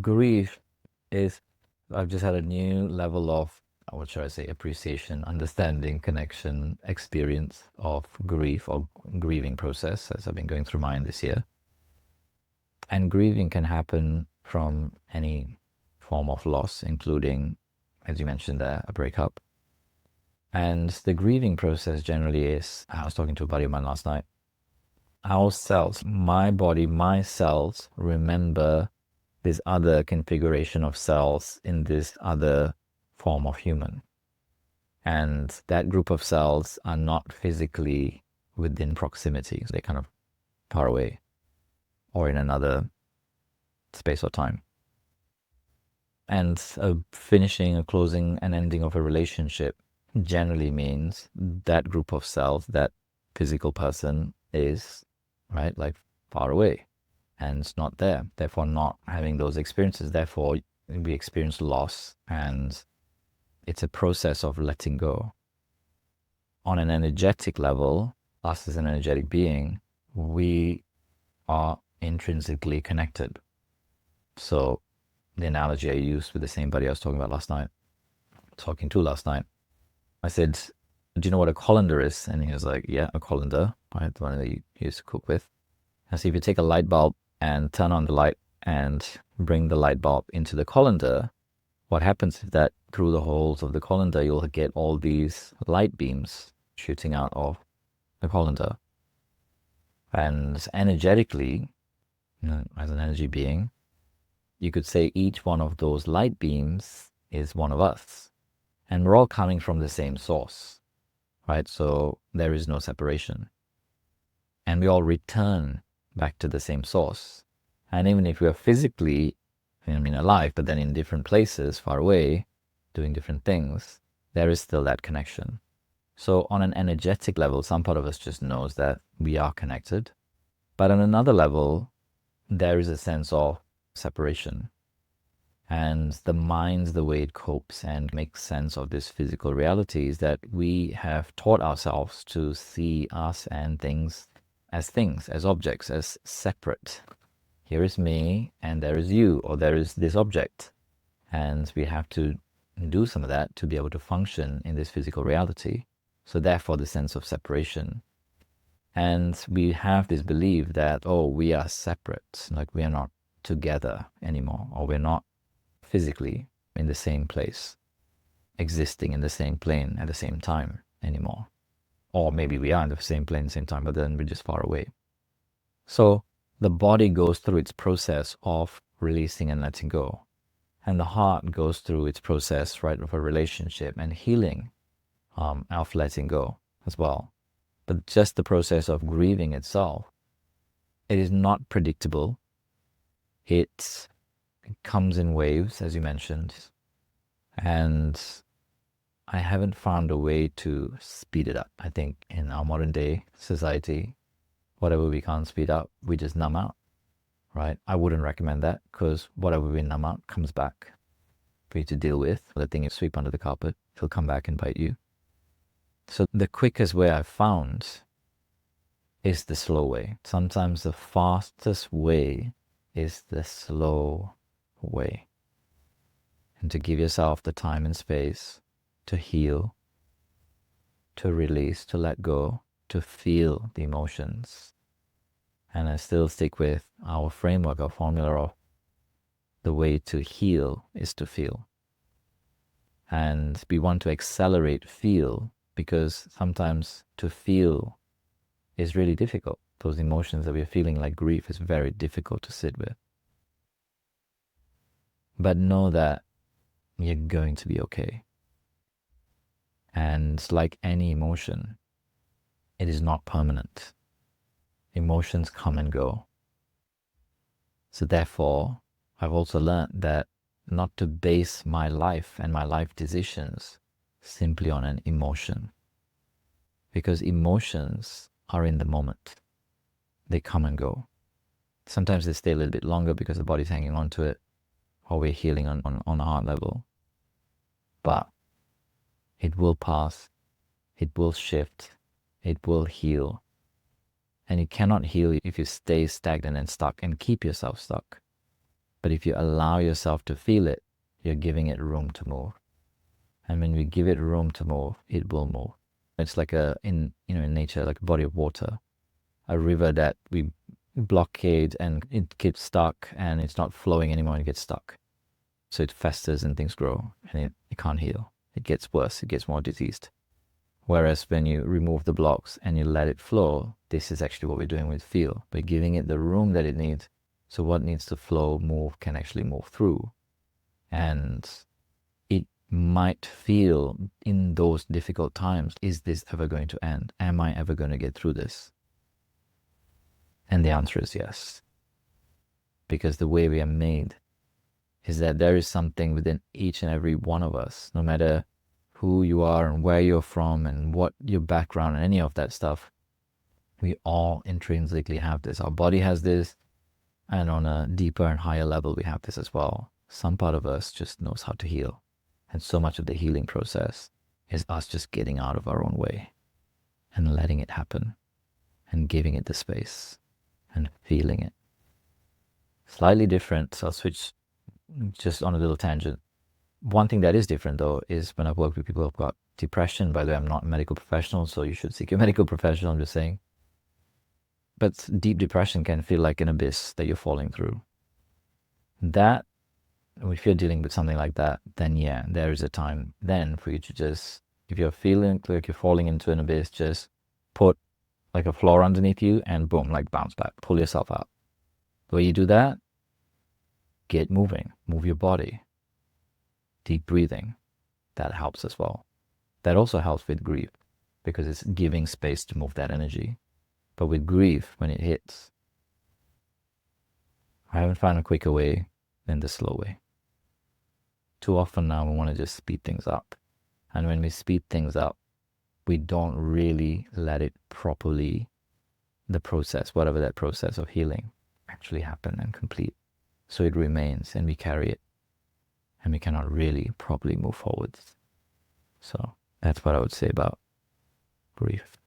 grief is, I've just had a new level of, what should I say, appreciation, understanding, connection, experience of grief or grieving process as I've been going through mine this year. And grieving can happen from any form of loss, including, as you mentioned there, a breakup. And the grieving process generally is, I was talking to a buddy of mine last night, our cells, my body, my cells remember this other configuration of cells in this other form of human. And that group of cells are not physically within proximity. So they're kind of far away or in another space or time. And finishing, a closing, an ending of a relationship generally means that group of cells, that physical person is, right, like far away and it's not there. Therefore, not having those experiences. Therefore, we experience loss, and it's a process of letting go. On an energetic level, us as an energetic being, we are intrinsically connected. So the analogy I used with the same buddy I was talking last night, I said, do you know what a colander is? And he was like, yeah, a colander, right? The one that you used to cook with. And so if you take a light bulb and turn on the light and bring the light bulb into the colander, what happens is that through the holes of the colander, you'll get all these light beams shooting out of the colander. And energetically, as an energy being, you could say each one of those light beams is one of us. And we're all coming from the same source, right? So there is no separation. And we all return back to the same source. And even if we are physically, alive, but then in different places, far away, doing different things, there is still that connection. So on an energetic level, some part of us just knows that we are connected. But on another level, there is a sense of separation. And the mind, the way it copes and makes sense of this physical reality is that we have taught ourselves to see us and things, as objects, as separate. Here is me, and there is you, or there is this object. And we have to do some of that to be able to function in this physical reality. So therefore, the sense of separation. And we have this belief that, we are separate, like we are not together anymore, or we're not physically in the same place, existing in the same plane at the same time anymore. Or maybe we are in the same plane at the same time, but then we're just far away. So the body goes through its process of releasing and letting go. And the heart goes through its process, right, of a relationship and healing, of letting go as well. But just the process of grieving itself, it is not predictable. It comes in waves, as you mentioned. And I haven't found a way to speed it up. I think in our modern day society, whatever we can't speed up, we just numb out, right? I wouldn't recommend that, because whatever we numb out comes back for you to deal with. The thing you sweep under the carpet, it'll come back and bite you. So the quickest way I've found is the slow way. Sometimes the fastest way is the slow way. And to give yourself the time and space to heal, to release, to let go, to feel the emotions. And I still stick with our framework, our formula of the way to heal is to feel. And we want to accelerate feel, because sometimes to feel is really difficult. Those emotions that we're feeling, like grief, is very difficult to sit with. But know that you're going to be okay. And like any emotion, it is not permanent. Emotions come and go. So therefore, I've also learned that not to base my life and my life decisions simply on an emotion. Because emotions are in the moment. They come and go. Sometimes they stay a little bit longer because the body's hanging on to it, or we're healing on a heart level. But it will pass, it will shift, it will heal. And you cannot heal if you stay stagnant and stuck and keep yourself stuck. But if you allow yourself to feel it, you're giving it room to move. And when we give it room to move, it will move. It's like in nature, like a body of water, a river that we blockade and it gets stuck and it's not flowing anymore and it gets stuck. So it festers and things grow and it can't heal. It gets worse, it gets more diseased. Whereas when you remove the blocks and you let it flow, this is actually what we're doing with feel. We're giving it the room that it needs. So what needs to flow, move, can actually move through. And it might feel in those difficult times, is this ever going to end? Am I ever going to get through this? And the answer is yes. Because the way we are made is that there is something within each and every one of us, no matter who you are and where you're from and what your background and any of that stuff, we all intrinsically have this. Our body has this, and on a deeper and higher level, we have this as well. Some part of us just knows how to heal. And so much of the healing process is us just getting out of our own way and letting it happen and giving it the space and feeling it. Slightly different, so I'll switch just on a little tangent. One thing that is different though is when I've worked with people who've got depression. By the way, I'm not a medical professional, so you should seek a medical professional, I'm just saying. But deep depression can feel like an abyss that you're falling through. That, if you're dealing with something like that, then yeah, there is a time then for you to just, if you're feeling like you're falling into an abyss, just put like a floor underneath you and boom, like bounce back, pull yourself out. The way you do that, get moving, move your body. Deep breathing, that helps as well. That also helps with grief because it's giving space to move that energy. But with grief, when it hits, I haven't found a quicker way than the slow way. Too often now we want to just speed things up. And when we speed things up, we don't really let it properly, the process, whatever that process of healing, actually happen and complete. So it remains and we carry it. And we cannot really properly move forwards. So that's what I would say about grief.